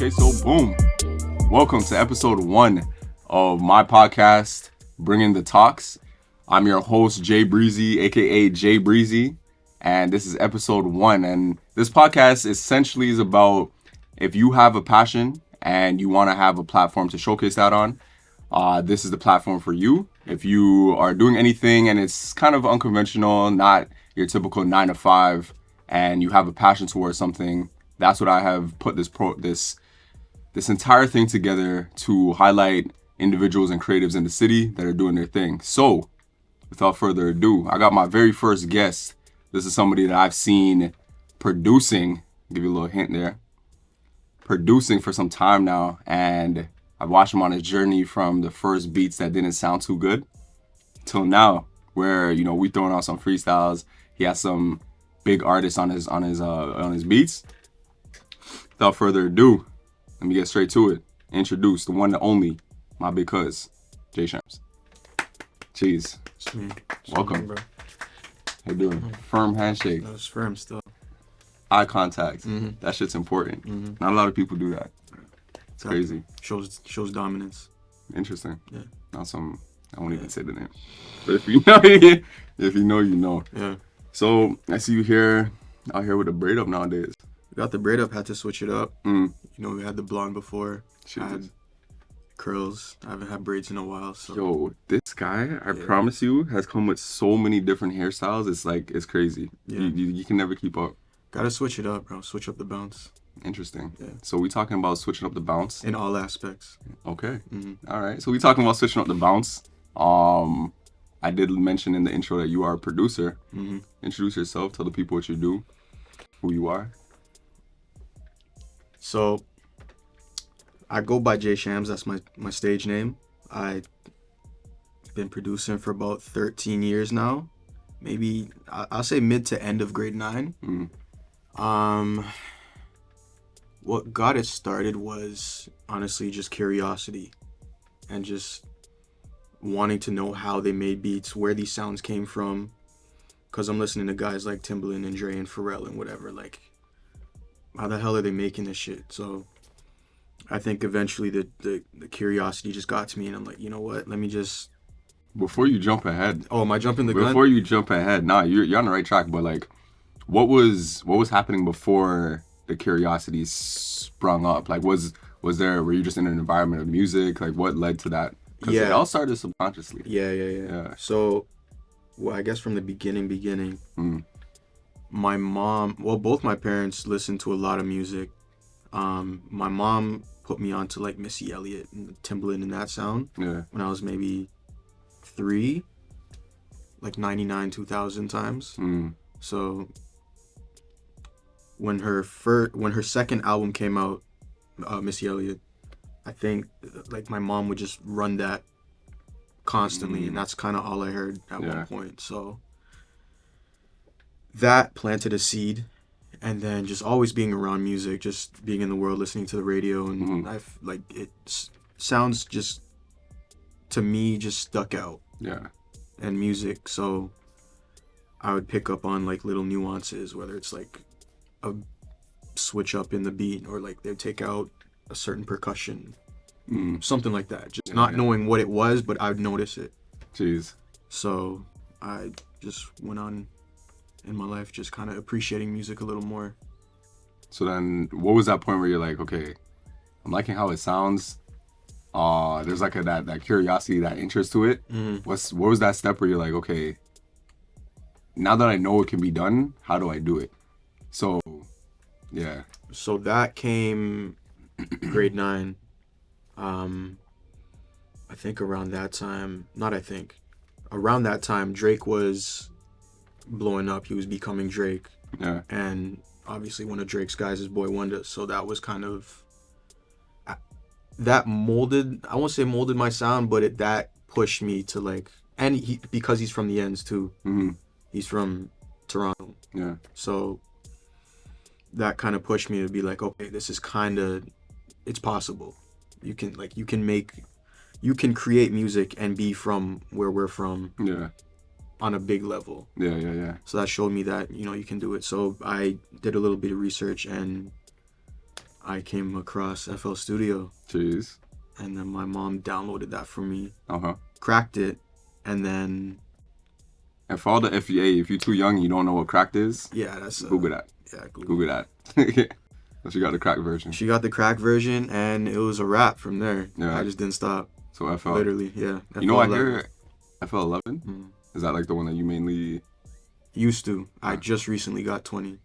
Okay, so boom. Welcome to episode 1 of my podcast, Bringing the Talks. I'm your host, Jay Breezy, aka Jay Breezy, and this is episode 1. And this podcast essentially is about if you have a passion and you want to have a platform to showcase that on, this is the platform for you. If you are doing anything and it's kind of unconventional, not your typical 9 to 5, and you have a passion towards something, that's what I have put this entire thing together to highlight individuals and creatives in the city that are doing their thing. So, without further ado, I got my very first guest. This is somebody that I've seen producing, I'll give you a little hint there, producing for some time now, and I've watched him on his journey from the first beats that didn't sound too good till now, where, you know, we throwing out some freestyles. He has some big artists on his beats. Without further ado, let me get straight to it. Introduce the one and only, my big cuz, Jshamz. Jeez. It's me. Welcome. Bro. How you doing? Firm handshake. No, it's firm still. Eye contact. Mm-hmm. That shit's important. Mm-hmm. Not a lot of people do that. It's crazy. Shows dominance. Interesting. Yeah. Not some. I won't even say the name. But if you know, you know. Yeah. So I see you out here with a braid up nowadays. We got the braid up. Had to switch it up. Mm. You know, we had the blonde before. I had curls. I haven't had braids in a while. So. Yo, this guy, I promise you, has come with so many different hairstyles. It's crazy. Yeah. You can never keep up. Gotta switch it up, bro. Switch up the bounce. Interesting. Yeah. So we talking about switching up the bounce? In all aspects. Okay. Mm-hmm. All right. So we talking about switching up the bounce. I did mention in the intro that you are a producer. Mm-hmm. Introduce yourself. Tell the people what you do, who you are. So, I go by Sjhamz. That's my stage name. I've been producing for about 13 years now. Maybe, I'll say mid to end of grade 9. Mm. What got it started was honestly just curiosity and just wanting to know how they made beats, where these sounds came from. Because I'm listening to guys like Timbaland and Dre and Pharrell and whatever, like, how the hell are they making this shit? So I think eventually the curiosity just got to me, and I'm like, you know what? Let me just. Before you jump ahead. Oh, am I jumping the gun? Before you jump ahead, nah, you're on the right track. But like, what was happening before the curiosity sprung up? Like, were you just in an environment of music? Like, what led to that? Because it all started subconsciously. Yeah. So, well, I guess from the beginning. My mom, both my parents listened to a lot of music. My mom put me onto like Missy Elliott and Timbaland and that sound when I was maybe 3, like 99, 2000 times. So when her second album came out, Missy Elliott, I think like my mom would just run that constantly, and that's kind of all I heard at one point. So that planted a seed, and then just always being around music, just being in the world, listening to the radio, and I've like it sounds just to me just stuck out. Yeah. And music, so I would pick up on like little nuances, whether it's like a switch up in the beat or like they'd take out a certain percussion, something like that. Just not knowing what it was, but I'd notice it. Jeez. So I just went on in my life just kind of appreciating music a little more. So then, what was that point where you're like, okay, I'm liking how it sounds. There's like that curiosity, that interest to it. What was that step where you're like, okay, now that I know it can be done, how do I do it? So, yeah. So that came grade 9. I think around that time, around that time, Drake was blowing up. He was becoming Drake. Yeah. And obviously one of Drake's guys is Boy Wonder. So that was kind of, that molded, I won't say molded my sound, but that pushed me to like, and because he's from the ends too. He's from Toronto. Yeah. So that kind of pushed me to be like, okay, this is kind of, it's possible. You can create music and be from where we're from. Yeah. On a big level. Yeah. So that showed me that, you can do it. So I did a little bit of research, and I came across FL Studio, Jeez. and then my mom downloaded that for me, Uh-huh. cracked it, and then And for all the FEA, if you're too young, you don't know what cracked is, yeah, that's Google that. Yeah, Google that. But you got the cracked version. She got the crack version, and it was a wrap from there. Yeah. I just didn't stop. So FL. Literally, yeah. You know, I FL11. hear FL11. Mm. Is that like the one that you mainly? Used to. I just recently got 20,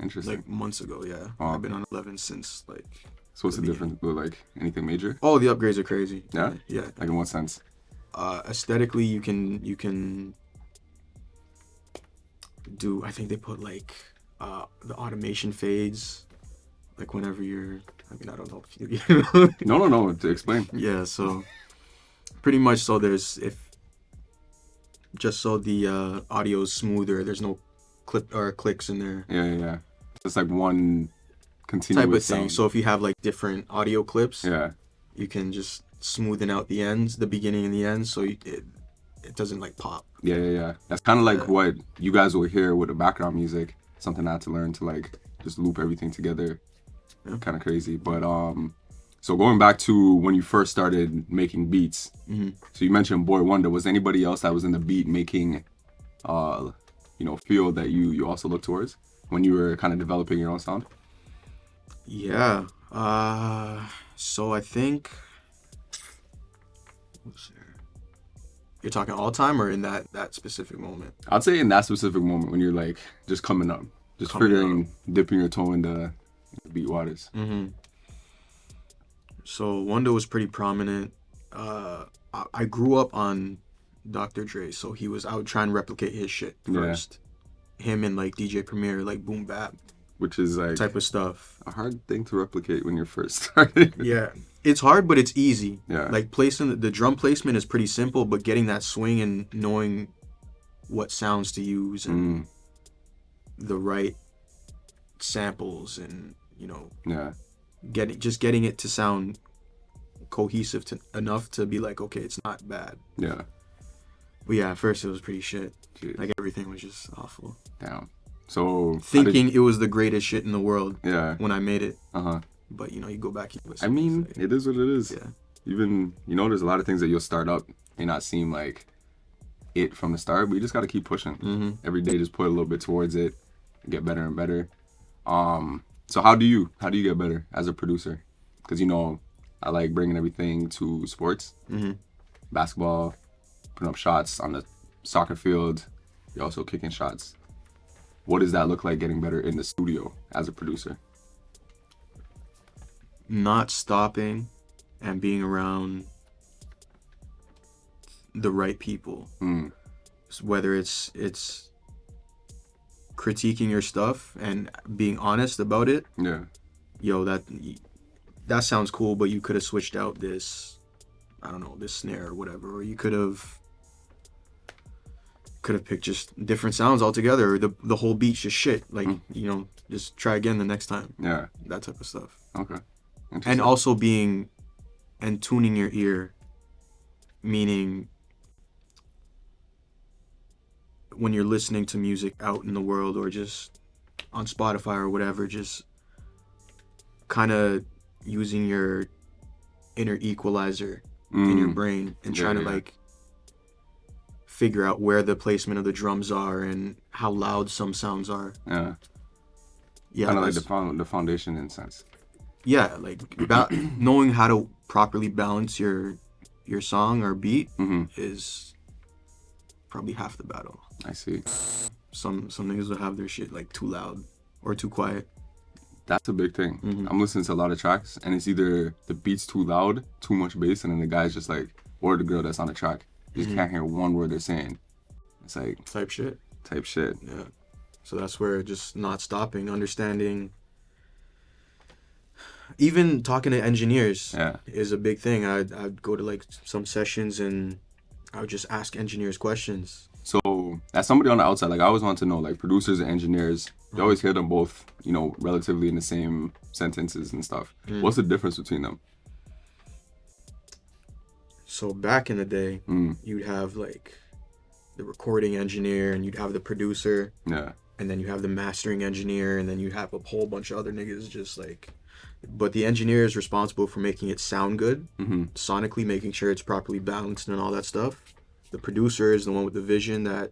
Interesting. like months ago. Yeah, Oh, I've been on 11 since like. So what's the difference? Like anything major? Oh, the upgrades are crazy. Yeah? Yeah. Like in what sense? Aesthetically, you can do. I think they put like the automation fades, like whenever you're. I mean, I don't know if you. No. To explain. Yeah. So, pretty much. So there's just so the audio is smoother. There's no clip or clicks in there. Yeah. It's like one continuous Type of thing. sound. So if you have like different audio clips, Yeah. you can just smoothen out the ends, the beginning and the end, so it doesn't like pop. Yeah. That's kind of like Yeah. what you guys will hear with the background music. Something I had to learn to like just loop everything together. Yeah. Kind of crazy. But so going back to when you first started making beats. Mm-hmm. So you mentioned Boy Wonder. Was anybody else that was in the beat making, field that you also looked towards when you were kind of developing your own sound? Yeah. So I think. You're talking all time or in that specific moment? I'd say in that specific moment when you're like just coming up, just dipping your toe in the beat waters. Mm-hmm. So Wonder was pretty prominent. I grew up on Dr. Dre, so I would try and replicate his shit first. Him and like DJ Premier, like boom bap Which is like type of stuff. a hard thing to replicate when you're first starting. Yeah. It's hard, but it's easy. Yeah. Like placing the drum placement is pretty simple, but getting that swing and knowing what sounds to use and the right samples and Yeah. getting it to sound cohesive enough to be like, okay, it's not bad. Yeah. But yeah, at first it was pretty shit. Jeez. Like everything was just awful. Damn. So Thinking it was the greatest shit in the world Yeah. when I made it. Uh-huh. But you go back and listen. I mean, it's like, it is what it is. yeah. Even there's a lot of things that you'll start up may not seem like it from the start, but you just got to keep pushing. Mm-hmm. Every day, just put a little bit towards it, get better and better. So how do you get better as a producer? Because I like bringing everything to sports, Mm-hmm. basketball, putting up shots on the soccer field. You're also kicking shots. What does that look like getting better in the studio as a producer? Not stopping and being around the right people. Whether it's critiquing your stuff and being honest about it. Yeah. That sounds cool, but you could have switched out this, I don't know, this snare or whatever, or you could have picked just different sounds altogether, or the whole beat's just shit. Like, just try again the next time. Yeah. That type of stuff. Okay. And also tuning your ear, meaning when you're listening to music out in the world or just on Spotify or whatever, just kind of using your inner equalizer in your brain and trying to like figure out where the placement of the drums are and how loud some sounds are. Yeah. Yeah. Kind of like the foundation in a sense. Yeah, like knowing how to properly balance your song or beat is probably half the battle. I see. Some niggas will have their shit like too loud or too quiet. That's a big thing. I'm listening to a lot of tracks, and it's either the beat's too loud, too much bass, and then the guy's just like, or the girl that's on the track, you just can't hear one word they're saying. It's like Type shit. Yeah. So that's where just not stopping, understanding. Even talking to engineers is a big thing. I'd go to like some sessions and I would just ask engineers questions. So as somebody on the outside, like I always want to know, like producers and engineers, you always hear them both, relatively in the same sentences and stuff. What's the difference between them? So back in the day, you'd have like the recording engineer and you'd have the producer. Yeah. And then you have the mastering engineer and then you have a whole bunch of other niggas just like But the engineer is responsible for making it sound good, Mm-hmm. sonically, making sure it's properly balanced and all that stuff. The producer is the one with the vision that,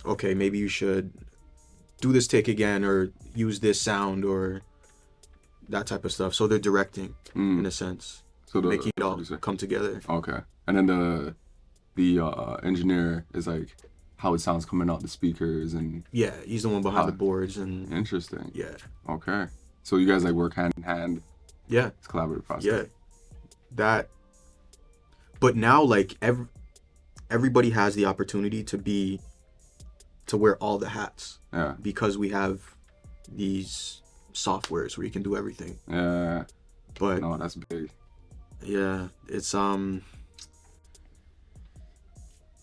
okay, maybe you should do this take again or use this sound or that type of stuff. So they're directing in a sense, So the making it all producer. come together. Okay. And then the engineer is like how it sounds coming out the speakers and Yeah, he's the one behind the boards and interesting. yeah, Okay. So you guys like work hand in hand. yeah, It's a collaborative process. yeah. That. But now, like everybody has the opportunity to wear all the hats Yeah. because we have these softwares where you can do everything. Yeah. But No, that's big. yeah, it's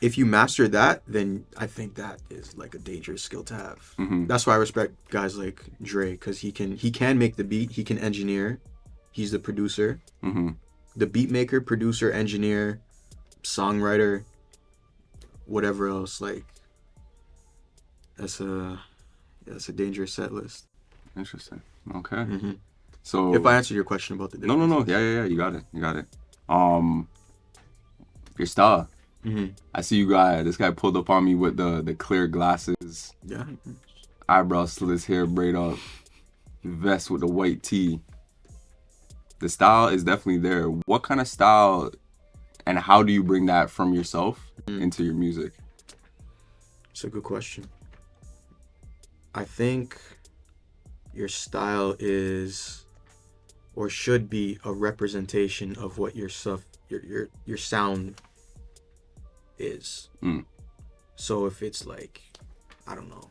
if you master that, then I think that is like a dangerous skill to have. Mm-hmm. That's why I respect guys like Dre, because he can make the beat, he can engineer, he's the producer, Mm-hmm. the beat maker, producer, engineer, songwriter, whatever else. Like that's a dangerous set list. Interesting. Okay. Mm-hmm. So If I answered your question about the no. difference. Yeah. You got it. Your style. Mm-hmm. I see this guy pulled up on me with the clear glasses, Yeah. eyebrow slits, hair braid up, vest with the white tee. The style is definitely there. What kind of style and how do you bring that from yourself into your music? It's a good question. I think your style is or should be a representation of what your stuff, your sound is. So if it's like, I don't know,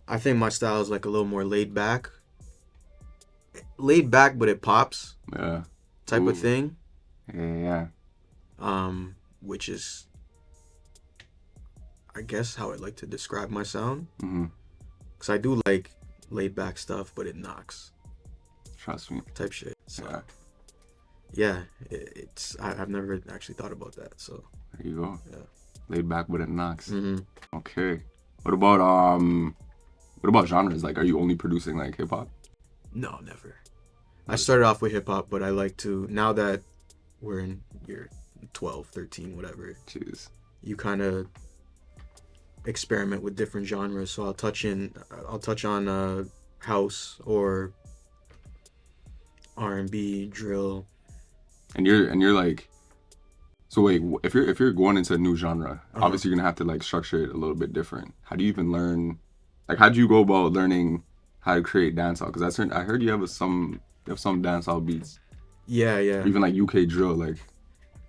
I think my style is like a little more laid back, but it pops Yeah. type Ooh. of thing. Yeah. Which is, I guess, how I like to describe my sound. Mm-hmm. Because I do like laid back stuff, but it knocks Trust me. type shit. So Yeah. yeah, I've never actually thought about that. So There you go. yeah. Laid back, but it knocks. Mm-hmm. Okay. What about genres? Like, are you only producing like hip hop? No, never. I started off with hip hop, but I like to, now that we're in year 12, 13, whatever, Jeez. you kind of experiment with different genres. So I'll touch on house or R&B, drill. And you're like, so wait, if you're going into a new genre, Uh-huh. obviously you're gonna have to like structure it a little bit different. How do you even learn? Like, how do you go about learning how to create dancehall? Because I heard you have some dancehall beats, Yeah. even like UK drill. Like,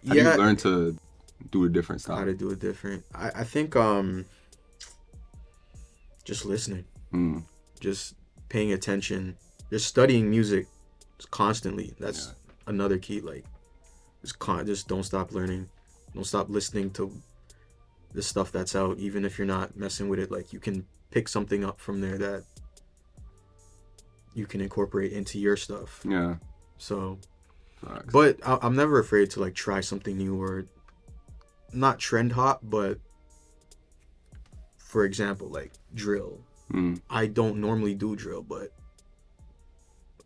how do you learn to do a different style? How to do it different. I think just listening, just paying attention, just studying music constantly. That's another key. Like, just don't stop learning, don't stop listening to the stuff that's out, even if you're not messing with it. Like, you can pick something up from there that you can incorporate into your stuff. Yeah. So, Facts. but I'm never afraid to like try something new or not trend hop, but for example, like drill. I don't normally do drill, but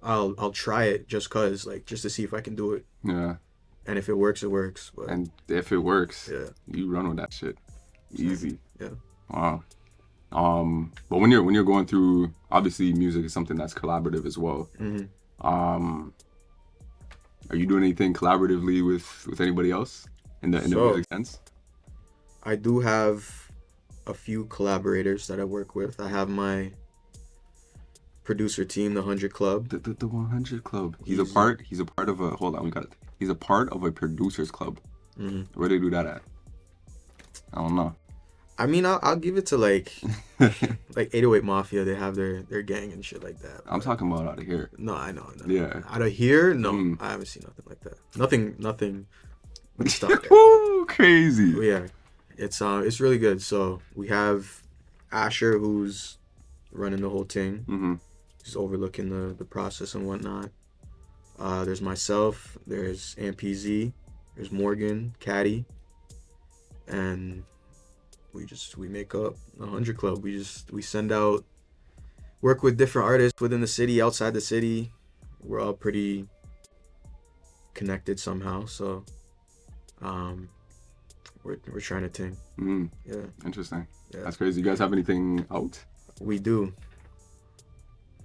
I'll try it just to see if I can do it. Yeah. And if it works, it works. But And if it works, yeah, you run with that shit. Easy. yeah. Wow. But when you're going through, obviously music is something that's collaborative as well. Mm-hmm. Are you doing anything collaboratively with anybody else in the music sense? I do have a few collaborators that I work with. I have my producer team, the 100 Club. The 100 Club. He's a part of a. Hold on, he's a part of a producers club. Mm-hmm. Where they do that at? I don't know. I mean, I'll give it to like 808 Mafia. They have their gang and shit like that. I'm talking about out of here. No, I know. Yeah. Out of here, no. I haven't seen nothing like that. Nothing. Stuff there. Woo, crazy. But yeah, it's really good. So we have Asher, who's running the whole thing. Mm-hmm. He's overlooking the process and whatnot. There's myself. There's AmpZ. There's Morgan, Caddy, and we make up the 100 Club. We send out work with different artists within the city, outside the city. We're all pretty connected somehow, so we're trying to ting. Yeah. Interesting. Yeah. That's crazy. You guys have anything out? We do.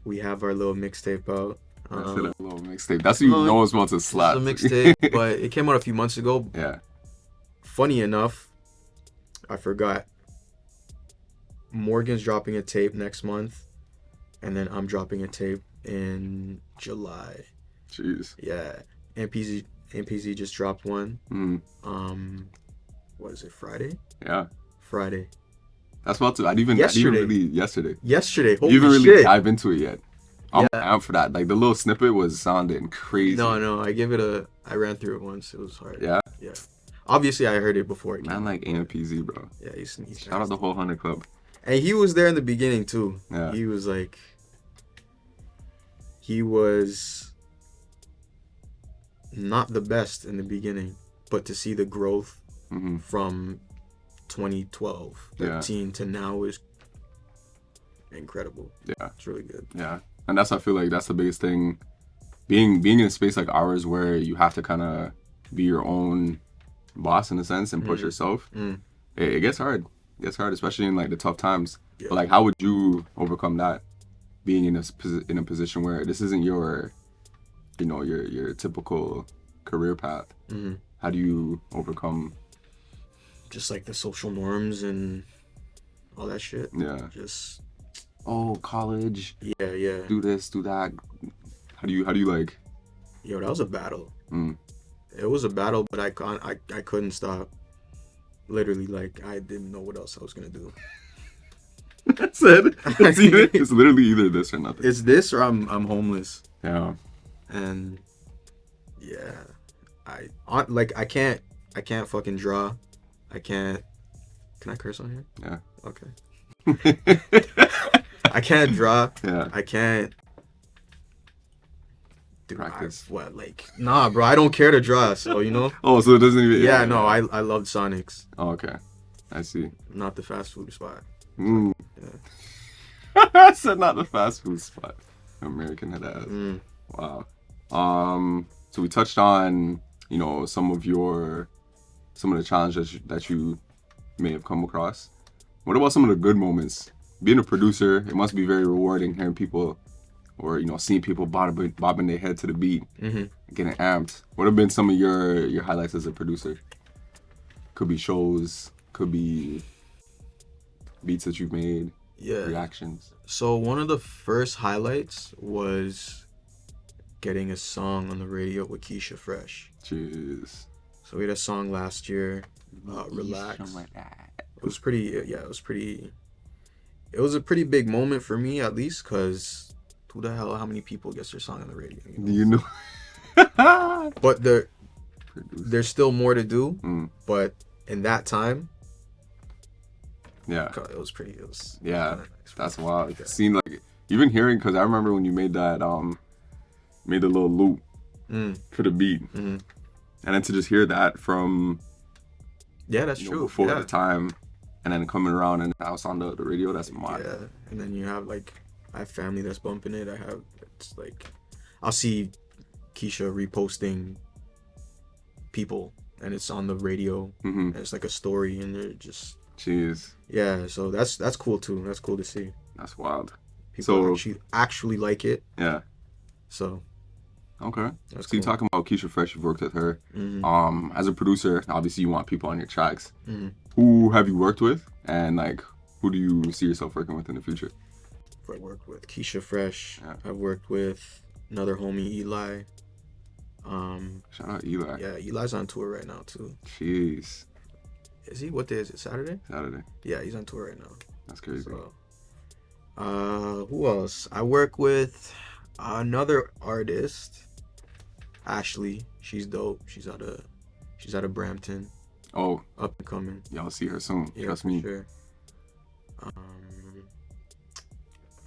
We have our little mixtape out. That's a little mixtape. That's what you know it's about to slap. It's a mixtape, but it came out a few months ago. Yeah. Funny enough, I forgot. Morgan's dropping a tape next month, and then I'm dropping a tape in July. Jeez. Yeah. MPZ just dropped one. What is it, Friday? Yeah. Friday. That's about to. I didn't really yesterday. Holy you even really shit. dive into it yet? I'm out for that. Like the little snippet was sounding crazy. No. I ran through it once. It was hard. Yeah. Yeah. Obviously, I heard it before. Man, like AMPZ, bro. Yeah, he's shout out the whole 100 Club. And he was there in the beginning too. Yeah. He was like. He was not the best in the beginning, but to see the growth from 2012, 13 to now is incredible. Yeah. It's really good. Yeah. And I feel like that's the biggest thing. Being in a space like ours where you have to kind of be your own boss in a sense and push yourself, it gets hard. It gets hard, especially in like the tough times. Yeah. But like, how would you overcome that? Being in a position where this isn't your typical career path. How do you overcome? Just like the social norms and all that shit. Yeah. Just. Oh, college. Yeah. Do this, do that. How do you like? Yo, that was a battle. It was a battle, but I couldn't stop. Literally, like I didn't know what else I was gonna do. That's it. It's literally either this or nothing. It's this or I'm homeless. Yeah. And yeah, I can't fucking draw. I can't. Can I curse on here? Yeah. Okay. I can't draw. Yeah. I can't. Dude, practice. Nah, bro. I don't care to draw. So Oh, so it doesn't even. Yeah, no. I loved Sonics. Oh, okay. I see. Not the fast food spot. Yeah. I said not the fast food spot. American head ass. Wow. So we touched on some of the challenges that you may have come across. What about some of the good moments? Being a producer, it must be very rewarding hearing people or seeing people bobbing their head to the beat, getting amped. What have been some of your highlights as a producer? Could be shows, could be beats that you've made, reactions. So one of the first highlights was getting a song on the radio with Keisha Fresh. Jeez. So we had a song last year, Relax. It was pretty. It was a pretty big moment for me, at least, because who the hell, how many people gets their song on the radio? But there's still more to do. But in that time, it was pretty. It was that's wild. It seemed like even hearing, because I remember when you made that made the little loop for the beat, and then to just hear that from that's true before the time. And then coming around and I was on the radio, that's mad. Yeah, and then you have I have family that's bumping it. I'll see Keisha reposting people and it's on the radio and it's like a story and they're just. Jeez. Yeah, so that's cool too. That's cool to see. That's wild. People actually like it. Yeah. So. Okay. So cool. You're talking about Keisha Fresh, you've worked with her. As a producer, obviously you want people on your tracks. Who have you worked with, and who do you see yourself working with in the future? I've worked with Keisha Fresh. Yeah. I've worked with another homie, Eli. Shout out Eli. Yeah, Eli's on tour right now too. Jeez. Is he? What day is it? Saturday? Saturday. Yeah, he's on tour right now. That's crazy. So, who else? I work with another artist, Ashley. She's dope. She's out of Brampton. Oh, up and coming. Y'all see her soon. Yeah, trust me. Sure.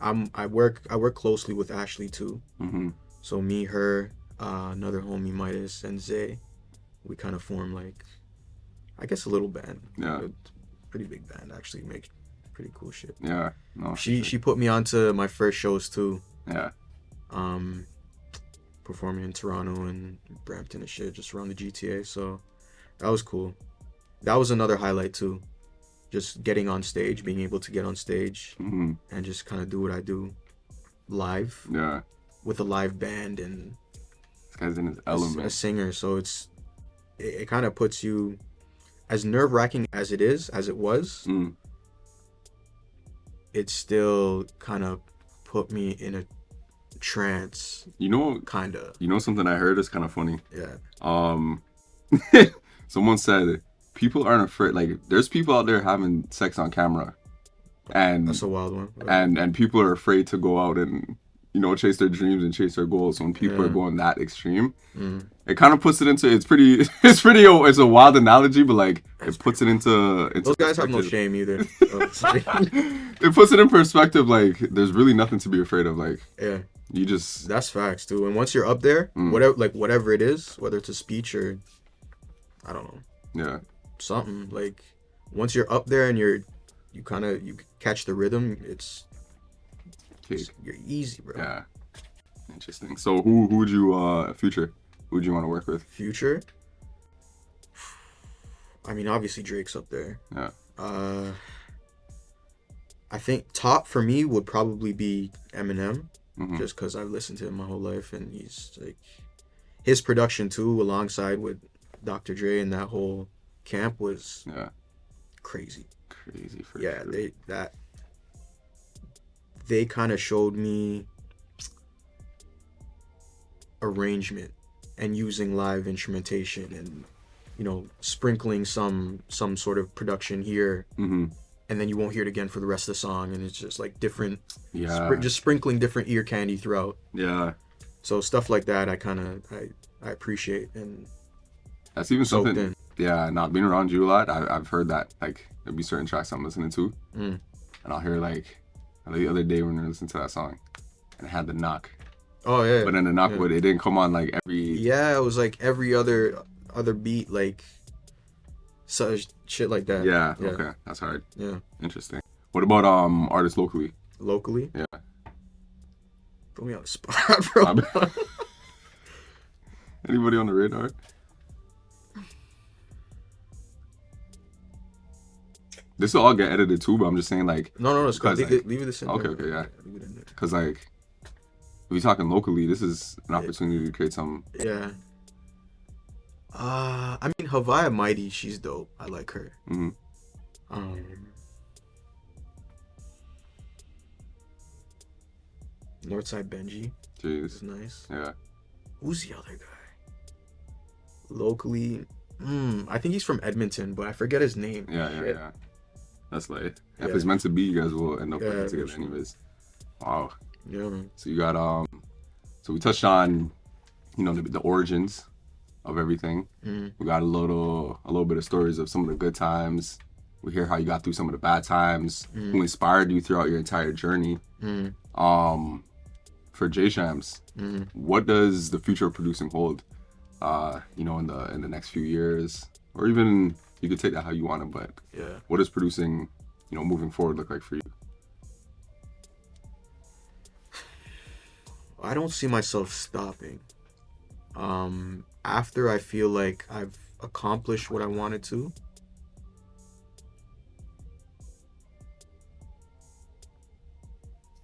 I work closely with Ashley too. So me, her, another homie, Midas, and Zay, we kind of form I guess a little band. Yeah. A pretty big band actually. Make pretty cool shit. Yeah. No. She put me onto my first shows too. Yeah. Performing in Toronto and Brampton and shit, just around the GTA. So that was cool. That was another highlight too. Just getting on stage, being able to get on stage Mm-hmm. and just kind of do what I do live. Yeah. With a live band and This guy's in his element. a singer. So it kind of puts you, as nerve-wracking as it was, Mm. it still kind of put me in a trance, You know, kind of. something I heard is kind of funny. Yeah. Someone said people aren't afraid. Like, there's people out there having sex on camera, and That's a wild one. and people are afraid to go out and chase their dreams and chase their goals. When people are going that extreme, it kind of puts it into it's a wild analogy, but like it puts it into Those guys have no shame either. It puts it in perspective. Like, there's really nothing to be afraid of. Like, Yeah. you just That's facts too. And once you're up there, whatever it is, whether it's a speech or I don't know, yeah. something, like once you're up there and you catch the rhythm, you're easy, bro. Yeah. Interesting. So who would you Future? Who would you want to work with? Future? I mean, obviously Drake's up there. Yeah. I think top for me would probably be Eminem, Mhm. just because I've listened to him my whole life, and he's like, his production too, alongside with Dr. Dre and that whole camp was crazy. Crazy for Yeah, sure. they kind of showed me arrangement and using live instrumentation and sprinkling some sort of production here, Mhm. and then you won't hear it again for the rest of the song, and it's just like different, Yeah. just sprinkling different ear candy throughout. Yeah. So stuff like that I appreciate, and That's even soaked something. in. Yeah. Not being around you a lot, I've heard that. Like, there'd be certain tracks I'm listening to, Mm. and I'll hear like the other day when we were listening to that song, and it had the knock. Oh yeah. But then the knock, it didn't come on like every. Yeah, it was like every other beat, like such shit like that. Yeah. Okay. That's hard. Yeah. Interesting. What about artists locally? Locally? Yeah. Put me on the spot, bro. Anybody on the radar? This will all get edited too, but I'm just saying, like, No, it's good. Because, Leave it this in okay, there. okay, yeah. Leave it in there. because like, if we're talking locally, this is an opportunity to create some. Yeah. I mean, Havaya Mighty, she's dope. I like her. Mhm. Northside Benji Jeez. is nice. Yeah. Who's the other guy? Locally, I think he's from Edmonton, but I forget his name. Yeah. Shit. That's like, if Yeah. it's meant to be, you guys will end up Yeah, working for together sure. anyways. Wow. Yeah, man. So you got so we touched on, the origins of everything. We got a little bit of stories of some of the good times. We hear how you got through some of the bad times, who inspired you throughout your entire journey. For Jshamz, what does the future of producing hold? In the next few years, or even you could take that how you want it, but Yeah. what does producing, moving forward look like for you? I don't see myself stopping. After I feel like I've accomplished what I wanted to,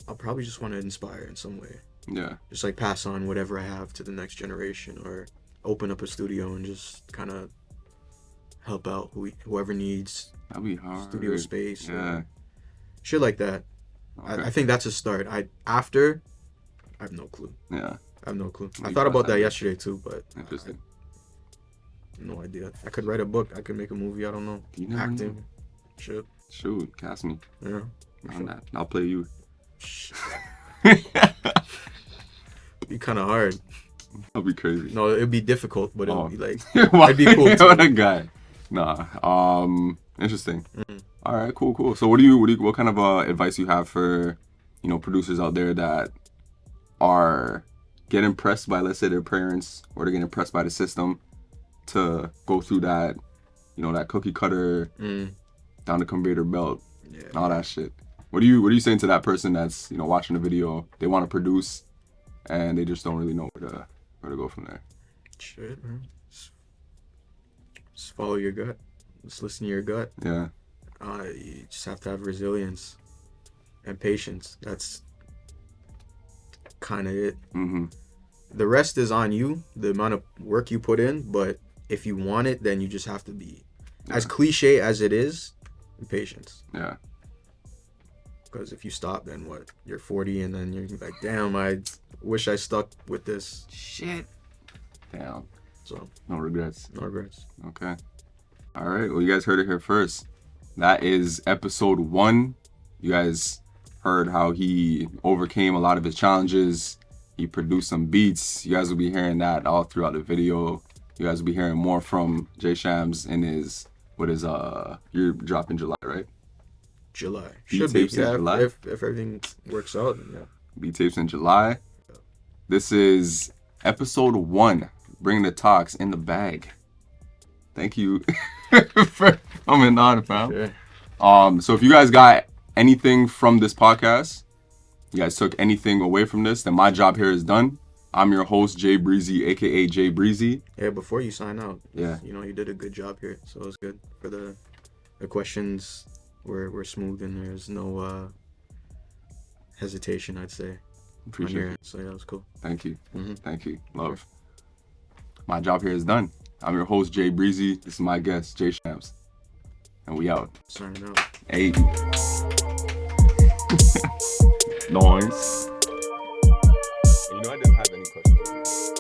I'll probably just want to inspire in some way. Yeah. Just like pass on whatever I have to the next generation, or open up a studio and just kind of help out whoever needs That'd be hard. studio space. Yeah. Or shit like that. Okay. I think that's a start. After, I have no clue. Yeah. I have no clue. I You thought about cross that that yesterday too, but Interesting. no idea. I could write a book. I could make a movie. I don't know. You never know. Acting. Shit. Shoot, cast me Yeah. on that. I'll play you. Be kind of hard. That'll be crazy. No, it'd be difficult, but it would be like Why- it'd be cool too. What a guy. Nah. Interesting. All right. Cool. So what kind of advice you have for, producers out there that are getting impressed by, let's say, their parents, or they're getting impressed by the system, to go through that, that cookie cutter down the conveyor belt and all that shit. What are you saying to that person that's, you know, watching the video, they want to produce and they just don't really know where to go from there? Shit, man. Just follow your gut. Just listen to your gut. Yeah. You just have to have resilience and patience. That's kind of it. Mm-hmm. The rest is on you, the amount of work you put in, but if you want it, then you just have to be, as cliche as it is, patience. Yeah. Because if you stop, then what? You're 40 and then you're like, damn, I wish I stuck with this. Shit. Damn. So. No regrets. No regrets. Okay. All right. Well, you guys heard it here first. That is episode 1. You guys heard how he overcame a lot of his challenges. He produced some beats. You guys will be hearing that all throughout the video. You guys will be hearing more from Jshamz in his, you're dropping July, right? July. Beat Should be. tapes in Yeah, July? if everything works out, then yeah. Beat tapes in July. This is episode 1. Bring the talks in the bag. Thank you for coming on, fam. Sure. So if you guys got anything from this podcast, you guys took anything away from this, then my job here is done. I'm your host, Jay Breezy, aka Jay Breezy. Yeah, before you sign out, Yeah. you know, you did a good job here, so it was good. For the questions were smooth and there's no hesitation, I'd say. Appreciate it. So yeah, it was cool. Thank you. Mm-hmm. Thank you. Love. My job here is done. I'm your host, Jay Breezy. This is my guest, Thejshamz. And we out. Signing out. Hey. Noise. You know, I didn't have any questions.